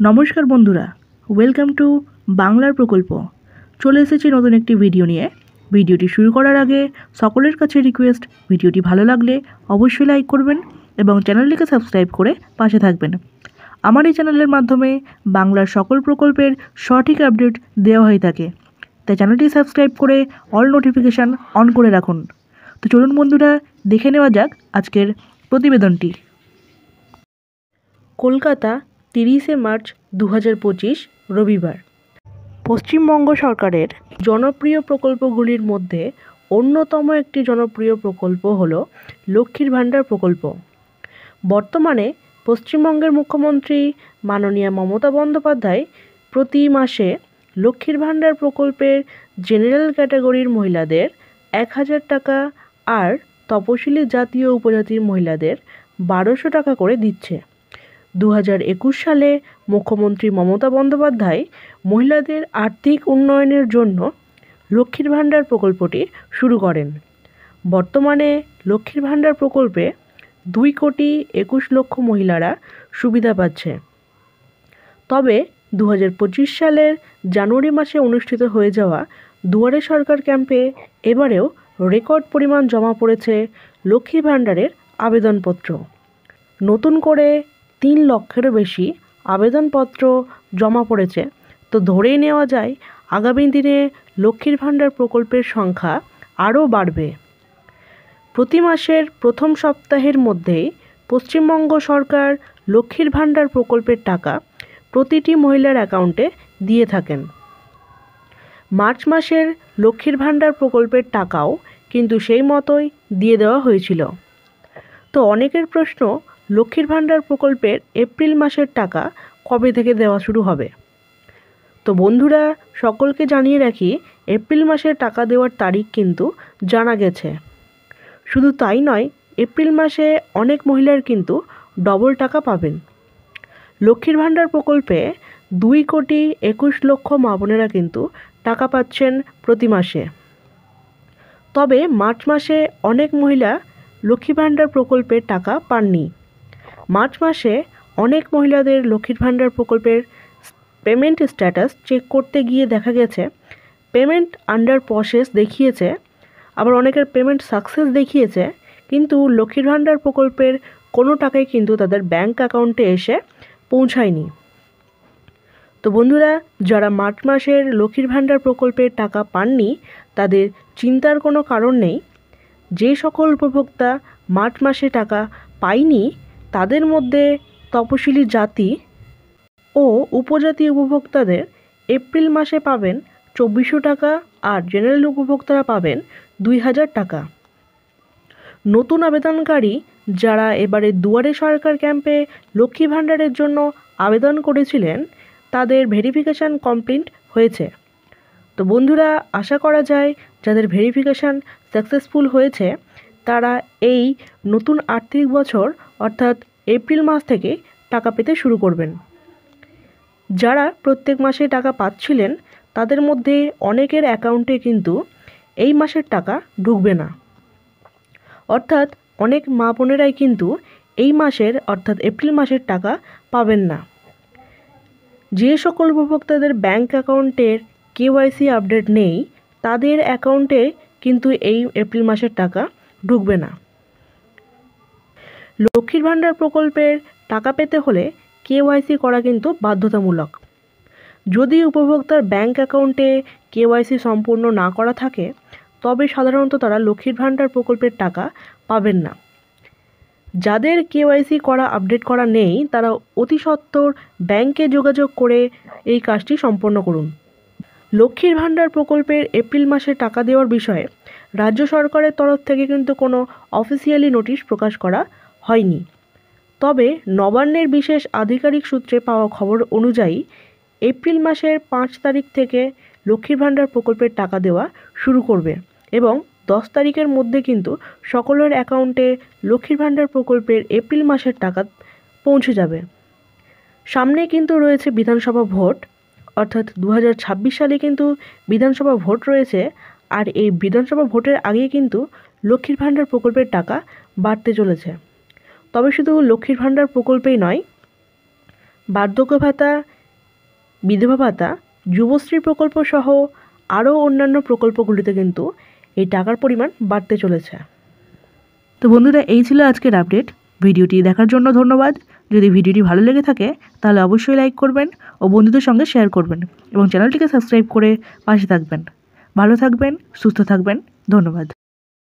নমস্কার বন্ধুরা, welcome to বাংলার প্রকল্প। চলে এসেছি নতুন একটি ভিডিও নিয়ে। ভিডিওটি শুরু করার আগে সকলের কাছে রিকোয়েস্ট, ভিডিওটি ভালো লাগলে অবশ্যই লাইক করবেন এবং চ্যানেলটিকে সাবস্ক্রাইব করে পাশে থাকবেন। আমার এই চ্যানেলের মাধ্যমে বাংলার সকল প্রকল্পের সঠিক আপডেট দেওয়া হয়ে থাকে, তাই চ্যানেলটি সাবস্ক্রাইব করে অল নোটিফিকেশান অন করে রাখুন। তো চলুন বন্ধুরা, দেখে নেওয়া যাক আজকের প্রতিবেদনটি। কলকাতা, 30শে মার্চ 2025 রবিবার। পশ্চিমবঙ্গ সরকারের জনপ্রিয় প্রকল্পগুলির মধ্যে অন্যতম একটি জনপ্রিয় প্রকল্প হল লক্ষ্মীর ভাণ্ডার প্রকল্প। বর্তমানে পশ্চিমবঙ্গের মুখ্যমন্ত্রী মাননীয়া মমতা বন্দ্যোপাধ্যায় প্রতি মাসে লক্ষ্মীর ভাণ্ডার প্রকল্পের জেনারেল ক্যাটাগরির মহিলাদের 1000 টাকা আর তপশিলি জাতি ও উপজাতির মহিলাদের 1200 টাকা করে দিচ্ছে। 2021 সালে মুখ্যমন্ত্রী মমতা বন্দ্যোপাধ্যায় মহিলাদের আর্থিক উন্নয়নের জন্য লক্ষ্মীর ভাণ্ডার প্রকল্পটি শুরু করেন। বর্তমানে লক্ষ্মীর ভাণ্ডার প্রকল্পে 2,21,00,000 মহিলারা সুবিধা পাচ্ছে। তবে 2025 সালের জানুয়ারি মাসে অনুষ্ঠিত হয়ে যাওয়া দুয়ারে সরকার ক্যাম্পে এবারেও রেকর্ড পরিমাণ জমা পড়েছে লক্ষ্মী ভাণ্ডারের আবেদনপত্র। নতুন করে 3 লক্ষেরও বেশি আবেদনপত্র জমা পড়েছে। তো ধরেই নেওয়া যায় আগামী দিনে লক্ষ্মীর ভাণ্ডার প্রকল্পের সংখ্যা আরও বাড়বে। প্রতি মাসের প্রথম সপ্তাহের মধ্যেই পশ্চিমবঙ্গ সরকার লক্ষ্মীর ভাণ্ডার প্রকল্পের টাকা প্রতিটি মহিলার অ্যাকাউন্টে দিয়ে থাকেন। মার্চ মাসের লক্ষ্মীর ভাণ্ডার প্রকল্পের টাকাও কিন্তু সেই মতোই দিয়ে দেওয়া হয়েছিল। তো অনেকের প্রশ্ন, লক্ষ্মীর ভাণ্ডার প্রকল্পের এপ্রিল মাসের টাকা কবে থেকে দেওয়া শুরু হবে? তো বন্ধুরা, সকলকে জানিয়ে রাখি, এপ্রিল মাসের টাকা দেওয়ার তারিখ কিন্তু জানা গেছে। শুধু তাই নয়, এপ্রিল মাসে অনেক মহিলার কিন্তু ডবল টাকা পাবেন। লক্ষ্মীর ভাণ্ডার প্রকল্পে 2,21,00,000 মা বোনেরা কিন্তু টাকা পাচ্ছেন প্রতি মাসে। তবে মার্চ মাসে অনেক মহিলা লক্ষ্মী ভাণ্ডার প্রকল্পের টাকা পাননি। মার্চ মাসে অনেক মহিলাদের লক্ষ্মীর ভাণ্ডার প্রকল্পের পেমেন্ট স্ট্যাটাস চেক করতে গিয়ে দেখা গেছে পেমেন্ট আন্ডার প্রসেস দেখিয়েছে, আবার অনেকের পেমেন্ট সাকসেস দেখিয়েছে, কিন্তু লক্ষ্মীর ভাণ্ডার প্রকল্পের কোনো টাকাই কিন্তু তাদের ব্যাংক অ্যাকাউন্টে এসে পৌঁছায়নি। তো বন্ধুরা, যারা মার্চ মাসের লক্ষ্মীর ভাণ্ডার প্রকল্পের টাকা পাননি তাদের চিন্তার কোনো কারণ নেই। যে সকল উপভোক্তা মার্চ মাসে টাকা পায়নি তাদের মধ্যে তপশিলি জাতি ও উপজাতি উপভোক্তাদের এপ্রিল মাসে পাবেন 2,400 টাকা আর জেনারেল উপভোক্তারা পাবেন 2,000 টাকা। নতুন আবেদনকারী যারা এবারে দুয়ারে সরকার ক্যাম্পে লক্ষ্মী ভাণ্ডারের জন্য আবেদন করেছিলেন তাদের ভেরিফিকেশান কমপ্লিট হয়েছে। তো বন্ধুরা, আশা করা যায় যাদের ভেরিফিকেশান সাকসেসফুল হয়েছে তারা এই নতুন আর্থিক বছর অর্থাৎ এপ্রিল মাস থেকে টাকা পেতে শুরু করবেন। যারা প্রত্যেক মাসে টাকা পাচ্ছিলেন তাদের মধ্যে অনেকের অ্যাকাউন্টে কিন্তু এই মাসের টাকা ঢুকবে না, অর্থাৎ অনেক মা বোনেরাই কিন্তু এই মাসের অর্থাৎ এপ্রিল মাসের টাকা পাবেন না। যে সকল উপভোক্তাদের ব্যাংক অ্যাকাউন্টের কেওয়াইসি আপডেট নেই তাদের অ্যাকাউন্টে কিন্তু এই এপ্রিল মাসের টাকা ঢুকবে না। লক্ষ্মীর ভাণ্ডার প্রকল্পের টাকা পেতে হলে কেওয়াইসি করা কিন্তু বাধ্যতামূলক। যদি উপভোক্তার ব্যাংক অ্যাকাউন্টে কেওয়াইসি সম্পূর্ণ না করা থাকে তবে সাধারণত তারা লক্ষ্মীর ভাণ্ডার প্রকল্পের টাকা পাবেন না। যাদের কেওয়াইসি করা আপডেট করা নেই তারা অতি সত্বর ব্যাংকে যোগাযোগ করে এই কাজটি সম্পন্ন করুন। লক্ষ্মীর ভাণ্ডার প্রকল্পের এপ্রিল মাসে টাকা দেওয়ার বিষয়ে রাজ্য সরকারের তরফ থেকে কিন্তু কোনো অফিসিয়ালি নোটিশ প্রকাশ করা হয়নি। তবে নবান্নের বিশেষ আধিকারিক সূত্রে পাওয়া খবর অনুযায়ী এপ্রিল মাসের 5 তারিখ থেকে লক্ষ্মীর ভাণ্ডার প্রকল্পের টাকা দেওয়া শুরু করবে এবং 10 তারিখের মধ্যে কিন্তু সকলের অ্যাকাউন্টে লক্ষ্মীর ভাণ্ডার প্রকল্পের এপ্রিল মাসের টাকা পৌঁছে যাবে। সামনে কিন্তু রয়েছে বিধানসভা ভোট, অর্থাৎ 2026 সালে কিন্তু বিধানসভা ভোট রয়েছে, আর এই বিধানসভা ভোটের আগেই কিন্তু লক্ষ্মীর ভাণ্ডার প্রকল্পের টাকা বাড়তে চলেছে। তবে শুধু লক্ষ্মীর ভাণ্ডার প্রকল্পেই নয়, বার্ধক্য ভাতা, বিধবা ভাতা, যুবশ্রী প্রকল্প সহ আরও অন্যান্য প্রকল্পগুলিতে কিন্তু এই টাকার পরিমাণ বাড়তে চলেছে। তো বন্ধুরা, এই ছিল আজকের আপডেট। ভিডিওটি দেখার জন্য ধন্যবাদ। যদি ভিডিওটি ভালো লেগে থাকে তাহলে অবশ্যই লাইক করবেন ও বন্ধুদের সঙ্গে শেয়ার করবেন এবং চ্যানেলটিকে সাবস্ক্রাইব করে পাশে থাকবেন। ভালো থাকবেন, সুস্থ থাকবেন। ধন্যবাদ।